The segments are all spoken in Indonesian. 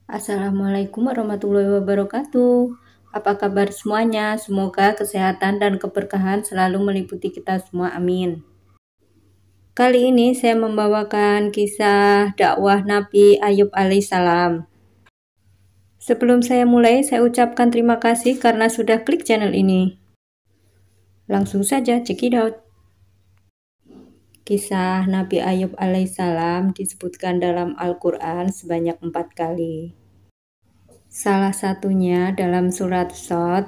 Assalamualaikum warahmatullahi wabarakatuh. Apa kabar semuanya? Semoga kesehatan dan keberkahan selalu meliputi kita semua. Amin. Kali ini saya membawakan kisah dakwah Nabi Ayub alaihissalam. Sebelum saya mulai, saya ucapkan terima kasih karena sudah klik channel ini. Langsung saja check it out. Kisah Nabi Ayub alaihissalam disebutkan dalam Al-Quran sebanyak 4 kali. Salah satunya dalam surat Shad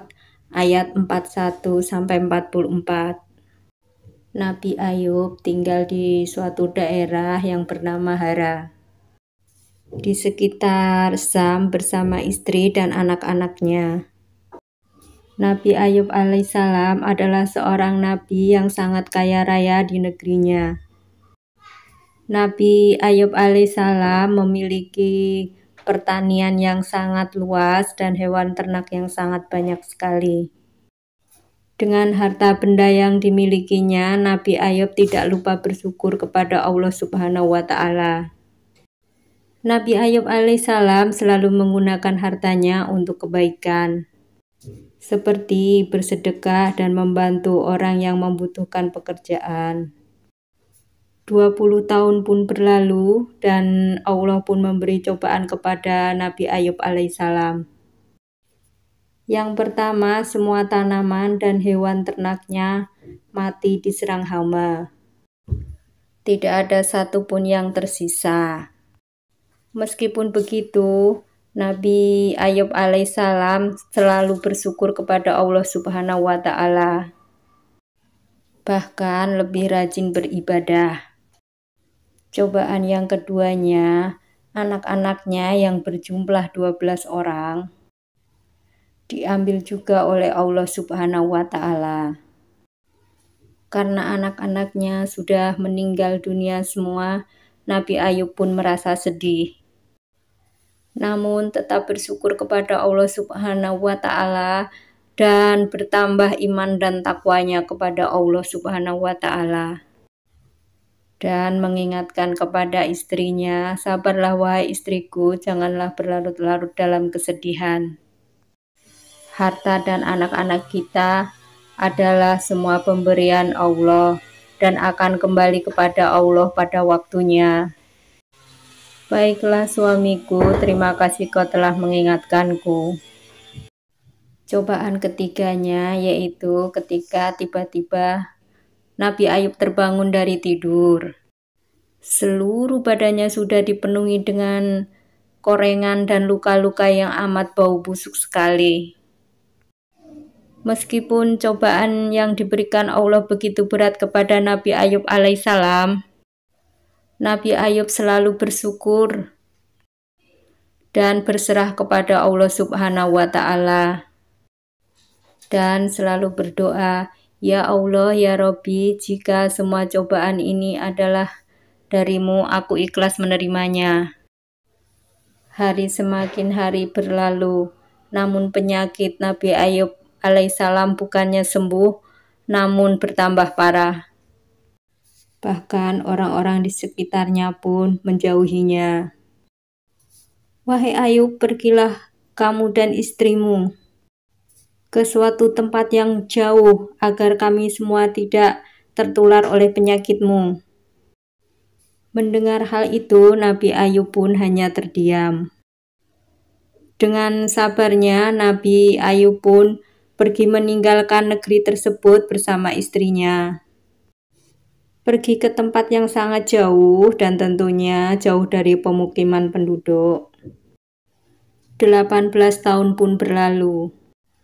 ayat 41-44. Nabi Ayub tinggal di suatu daerah yang bernama Hara, di sekitar Sam bersama istri dan anak-anaknya. Nabi Ayub alaihissalam adalah seorang nabi yang sangat kaya raya di negerinya. Nabi Ayub alaihissalam memiliki pertanian yang sangat luas dan hewan ternak yang sangat banyak sekali. Dengan harta benda yang dimilikinya, Nabi Ayub tidak lupa bersyukur kepada Allah Subhanahu wa Ta'ala. Nabi Ayub alaihissalam selalu menggunakan hartanya untuk kebaikan, seperti bersedekah dan membantu orang yang membutuhkan pekerjaan. 20 tahun pun berlalu dan Allah pun memberi cobaan kepada Nabi Ayub alaihissalam. Yang pertama, semua tanaman dan hewan ternaknya mati diserang hama. Tidak ada satupun yang tersisa. Meskipun begitu, Nabi Ayub alaihissalam selalu bersyukur kepada Allah Subhanahu wa Ta'ala. Bahkan lebih rajin beribadah. Cobaan yang keduanya, anak-anaknya yang berjumlah 12 orang diambil juga oleh Allah Subhanahu wa Ta'ala. Karena anak-anaknya sudah meninggal dunia semua, Nabi Ayub pun merasa sedih. Namun tetap bersyukur kepada Allah Subhanahu wa Ta'ala dan bertambah iman dan takwanya kepada Allah Subhanahu wa Ta'ala. Dan mengingatkan kepada istrinya, sabarlah wahai istriku, janganlah berlarut-larut dalam kesedihan. Harta dan anak-anak kita adalah semua pemberian Allah dan akan kembali kepada Allah pada waktunya. Baiklah suamiku, terima kasih kau telah mengingatkanku. Cobaan ketiganya yaitu ketika tiba-tiba Nabi Ayub terbangun dari tidur. Seluruh badannya sudah dipenuhi dengan korengan dan luka-luka yang amat bau busuk sekali. Meskipun cobaan yang diberikan Allah begitu berat kepada Nabi Ayub alaihissalam, Nabi Ayub selalu bersyukur dan berserah kepada Allah Subhanahu wa Ta'ala. Dan selalu berdoa, ya Allah, ya Robbi, jika semua cobaan ini adalah darimu, aku ikhlas menerimanya. Hari semakin hari berlalu, namun penyakit Nabi Ayub alaihissalam bukannya sembuh, namun bertambah parah. Bahkan orang-orang di sekitarnya pun menjauhinya. Wahai Ayub, pergilah kamu dan istrimu ke suatu tempat yang jauh agar kami semua tidak tertular oleh penyakitmu. Mendengar hal itu, Nabi Ayub pun hanya terdiam. Dengan sabarnya, Nabi Ayub pun pergi meninggalkan negeri tersebut bersama istrinya. Pergi ke tempat yang sangat jauh dan tentunya jauh dari pemukiman penduduk. 18 tahun pun berlalu.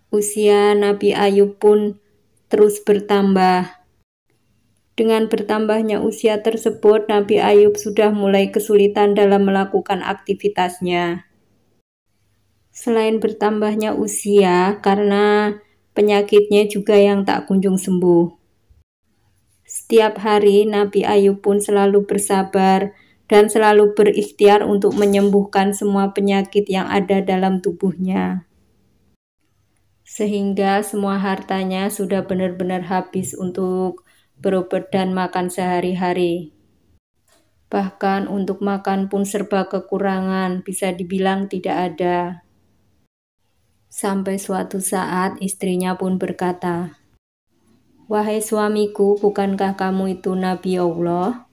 Usia Nabi Ayub pun terus bertambah. Dengan bertambahnya usia tersebut, Nabi Ayub sudah mulai kesulitan dalam melakukan aktivitasnya. Selain bertambahnya usia, karena penyakitnya juga yang tak kunjung sembuh. Setiap hari Nabi Ayub pun selalu bersabar dan selalu berikhtiar untuk menyembuhkan semua penyakit yang ada dalam tubuhnya. Sehingga semua hartanya sudah benar-benar habis untuk berobat dan makan sehari-hari. Bahkan untuk makan pun serba kekurangan, bisa dibilang tidak ada. Sampai suatu saat istrinya pun berkata, "Wahai suamiku, bukankah kamu itu Nabi Allah?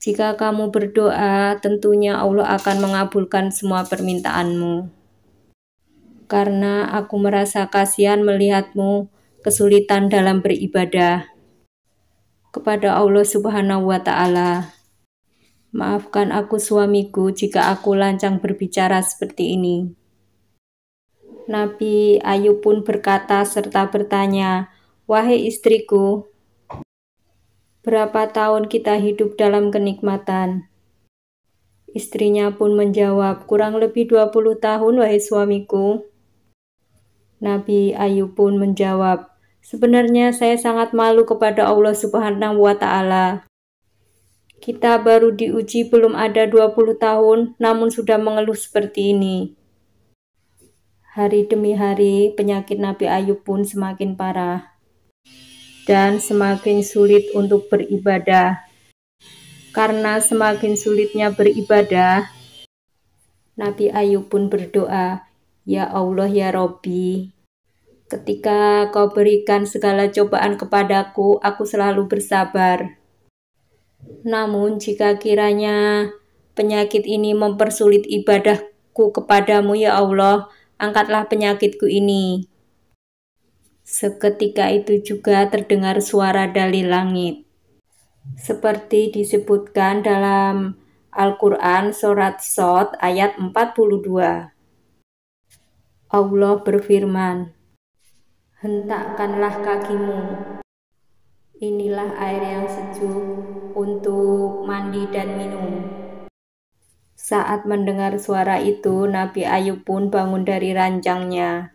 Jika kamu berdoa, tentunya Allah akan mengabulkan semua permintaanmu. Karena aku merasa kasihan melihatmu kesulitan dalam beribadah kepada Allah Subhanahu wa Ta'ala. Maafkan aku suamiku jika aku lancang berbicara seperti ini." Nabi Ayub pun berkata serta bertanya, "Wahai istriku, berapa tahun kita hidup dalam kenikmatan?" Istrinya pun menjawab, "Kurang lebih 20 tahun, wahai suamiku." Nabi Ayub pun menjawab, "Sebenarnya saya sangat malu kepada Allah Subhanahu wa Ta'ala. Kita baru diuji belum ada 20 tahun, namun sudah mengeluh seperti ini." Hari demi hari, penyakit Nabi Ayub pun semakin parah dan semakin sulit untuk beribadah. Karena semakin sulitnya beribadah, Nabi Ayub pun berdoa, "Ya Allah, ya Robbi, ketika kau berikan segala cobaan kepadaku, aku selalu bersabar. Namun jika kiranya penyakit ini mempersulit ibadahku kepadamu, ya Allah, angkatlah penyakitku ini." Seketika itu juga terdengar suara dari langit. Seperti disebutkan dalam Al-Quran surat Shad ayat 42. Allah berfirman, "Hentakkanlah kakimu. Inilah air yang sejuk untuk mandi dan minum." Saat mendengar suara itu, Nabi Ayub pun bangun dari ranjangnya.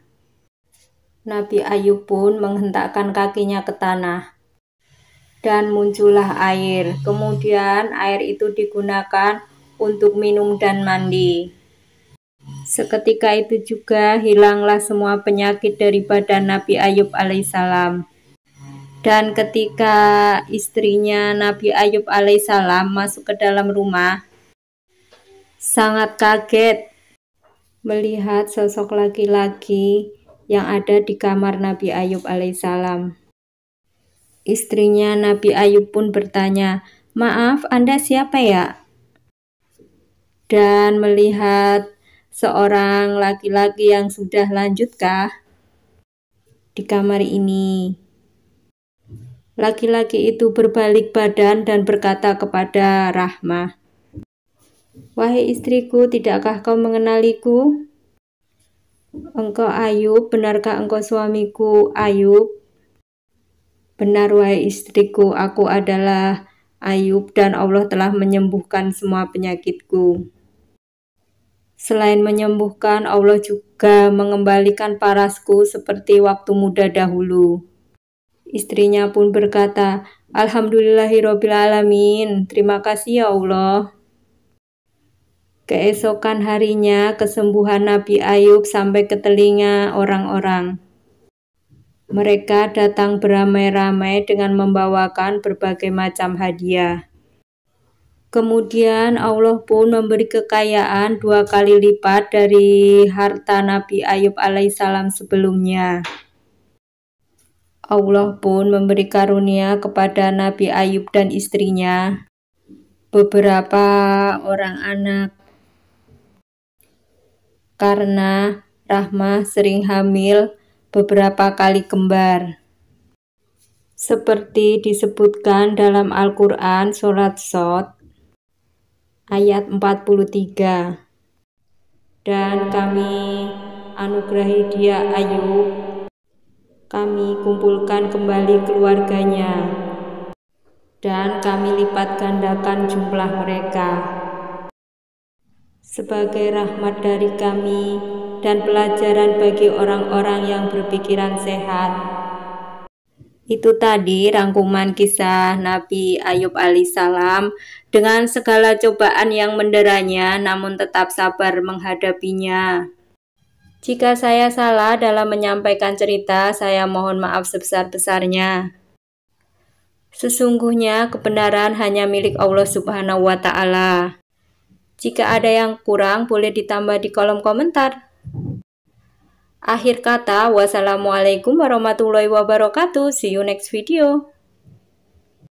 Nabi Ayub pun menghentakkan kakinya ke tanah, dan muncullah air. Kemudian air itu digunakan untuk minum dan mandi. Seketika itu juga hilanglah semua penyakit dari badan Nabi Ayub alaihissalam. Dan ketika istrinya Nabi Ayub alaihissalam masuk ke dalam rumah, sangat kaget melihat sosok laki-laki yang ada di kamar Nabi Ayub alaihissalam. Istrinya Nabi Ayub pun bertanya, "Maaf, Anda siapa ya?" Dan melihat seorang laki-laki yang sudah lanjutkah di kamar ini. Laki-laki itu berbalik badan dan berkata kepada Rahmah, "Wahai istriku, tidakkah kau mengenaliku? Engkau Ayub, benarkah engkau suamiku Ayub?" "Benar, wahai istriku, aku adalah Ayub dan Allah telah menyembuhkan semua penyakitku. Selain menyembuhkan, Allah juga mengembalikan parasku seperti waktu muda dahulu." Istrinya pun berkata, "Alhamdulillahirobbilalamin, terima kasih ya Allah." Keesokan harinya, kesembuhan Nabi Ayub sampai ke telinga orang-orang. Mereka datang beramai-ramai dengan membawakan berbagai macam hadiah. Kemudian Allah pun memberi kekayaan 2 kali lipat dari harta Nabi Ayub alaihissalam sebelumnya. Allah pun memberi karunia kepada Nabi Ayub dan istrinya beberapa orang anak. Karena Rahmah sering hamil beberapa kali kembar. Seperti disebutkan dalam Al-Quran surat Shad ayat 43. "Dan kami anugerahi dia Ayub, kami kumpulkan kembali keluarganya, dan kami lipat gandakan jumlah mereka sebagai rahmat dari kami dan pelajaran bagi orang-orang yang berpikiran sehat." Itu tadi rangkuman kisah Nabi Ayub alaihissalam dengan segala cobaan yang menderanya, namun tetap sabar menghadapinya. Jika saya salah dalam menyampaikan cerita, saya mohon maaf sebesar-besarnya. Sesungguhnya kebenaran hanya milik Allah Subhanahu wa Ta'ala. Jika ada yang kurang, boleh ditambah di kolom komentar. Akhir kata, wassalamualaikum warahmatullahi wabarakatuh. See you next video.